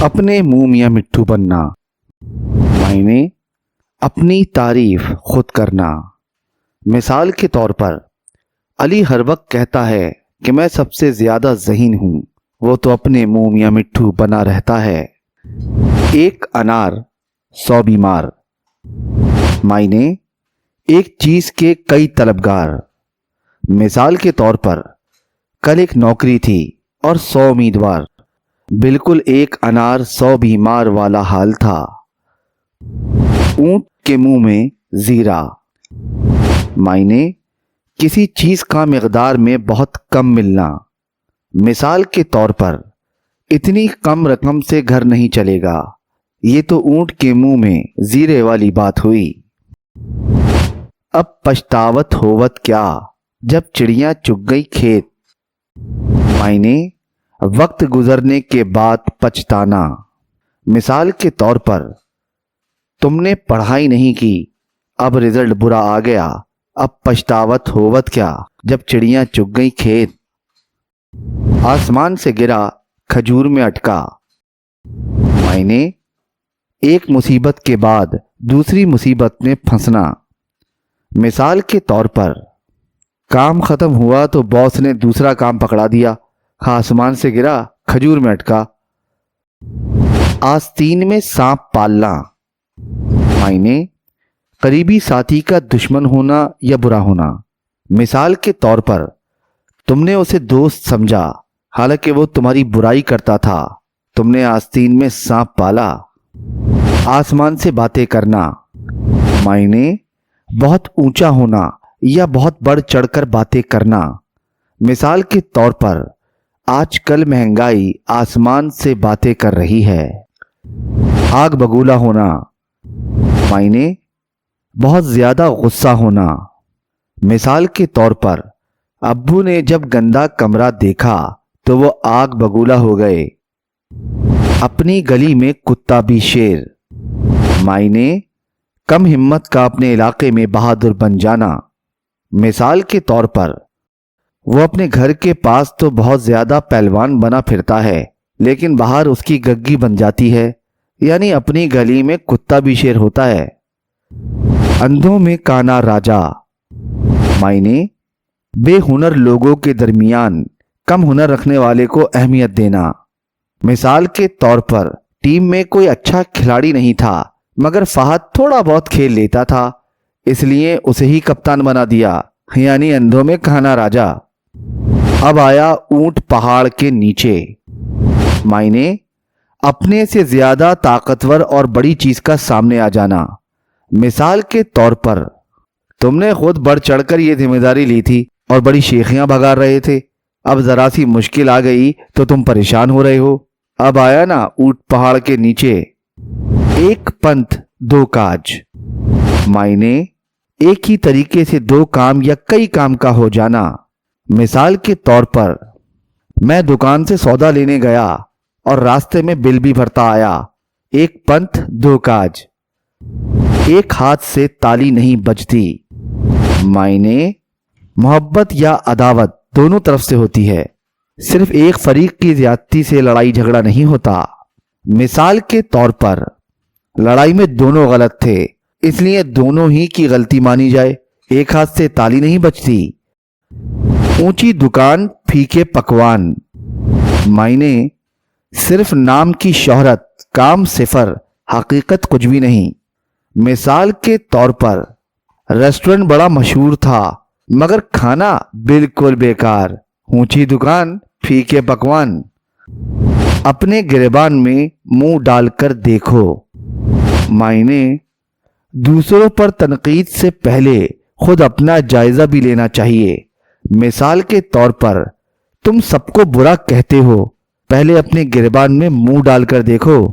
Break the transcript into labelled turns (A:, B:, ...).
A: اپنے منہ میاں مٹھو بننا، معنی اپنی تعریف خود کرنا۔ مثال کے طور پر علی ہر وقت کہتا ہے کہ میں سب سے زیادہ ذہین ہوں، وہ تو اپنے منہ میاں مٹھو بنا رہتا ہے۔ ایک انار 100 بیمار، معنی ایک چیز کے کئی طلبگار۔ مثال کے طور پر کل ایک نوکری تھی اور 100 امیدوار، بالکل ایک انار 100 بیمار والا حال تھا۔ اونٹ کے منہ میں زیرہ، معنی کسی چیز کا مقدار میں بہت کم ملنا۔ مثال کے طور پر اتنی کم رقم سے گھر نہیں چلے گا، یہ تو اونٹ کے منہ میں زیرے والی بات ہوئی۔ اب پچھتاوت ہووت کیا جب چڑیاں چگ گئی کھیت، معنی وقت گزرنے کے بعد پچھتانا۔ مثال کے طور پر تم نے پڑھائی نہیں کی، اب رزلٹ برا آ گیا، اب پچھتاوت ہووت کیا جب چڑیاں چگ گئی کھیت۔ آسمان سے گرا کھجور میں اٹکا، معنی ایک مصیبت کے بعد دوسری مصیبت میں پھنسنا۔ مثال کے طور پر کام ختم ہوا تو باس نے دوسرا کام پکڑا دیا، آسمان سے گرا کھجور میں اٹکا۔ آستین میں سانپ پالنا، معنی قریبی ساتھی کا دشمن ہونا یا برا ہونا۔ مثال کے طور پر تم نے اسے دوست سمجھا حالانکہ وہ تمہاری برائی کرتا تھا، تم نے آستین میں سانپ پالا۔ آسمان سے باتیں کرنا، معنی بہت اونچا ہونا یا بہت بڑھ چڑھ کر باتیں کرنا۔ مثال کے طور پر آج کل مہنگائی آسمان سے باتیں کر رہی ہے۔ آگ بگولا ہونا، معنی بہت زیادہ غصہ ہونا۔ مثال کے طور پر ابو نے جب گندا کمرہ دیکھا تو وہ آگ بگولا ہو گئے۔ اپنی گلی میں کتا بھی شیر، معنی کم ہمت کا اپنے علاقے میں بہادر بن جانا۔ مثال کے طور پر وہ اپنے گھر کے پاس تو بہت زیادہ پہلوان بنا پھرتا ہے لیکن باہر اس کی گگی بن جاتی ہے، یعنی اپنی گلی میں کتا بھی شیر ہوتا ہے۔ اندھوں میں کانا راجا، معنی بے ہنر لوگوں کے درمیان کم ہنر رکھنے والے کو اہمیت دینا۔ مثال کے طور پر ٹیم میں کوئی اچھا کھلاڑی نہیں تھا مگر فہد تھوڑا بہت کھیل لیتا تھا، اس لیے اسے ہی کپتان بنا دیا، یعنی اندھوں میں کانا راجا۔ اب آیا اونٹ پہاڑ کے نیچے، معنی اپنے سے زیادہ طاقتور اور بڑی چیز کا سامنے آ جانا۔ مثال کے طور پر تم نے خود بڑھ چڑھ کر یہ ذمہ داری لی تھی اور بڑی شیخیاں بھگا رہے تھے، اب ذرا سی مشکل آ گئی تو تم پریشان ہو رہے ہو۔ اب آیا نا اونٹ پہاڑ کے نیچے۔ ایک پنتھ دو کاج، معنی ایک ہی طریقے سے دو کام یا کئی کام کا ہو جانا۔ مثال کے طور پر میں دکان سے سودا لینے گیا اور راستے میں بل بھی بھرتا آیا، ایک پنتھ دو کاج۔ ایک ہاتھ سے تالی نہیں بجتی، معنی محبت یا عداوت دونوں طرف سے ہوتی ہے، صرف ایک فریق کی زیادتی سے لڑائی جھگڑا نہیں ہوتا۔ مثال کے طور پر لڑائی میں دونوں غلط تھے اس لیے دونوں ہی کی غلطی مانی جائے، ایک ہاتھ سے تالی نہیں بجتی۔ اونچی دکان پھیکے پکوان، معنی صرف نام کی شہرت، کام صفر، حقیقت کچھ بھی نہیں۔ مثال کے طور پر ریسٹورنٹ بڑا مشہور تھا مگر کھانا بالکل بیکار، اونچی دکان پھیکے پکوان۔ اپنے گریبان میں منہ ڈال کر دیکھو، معنی دوسروں پر تنقید سے پہلے خود اپنا جائزہ بھی لینا چاہیے۔ مثال کے طور پر تم سب کو برا کہتے ہو، پہلے اپنے گریبان میں منہ ڈال کر دیکھو۔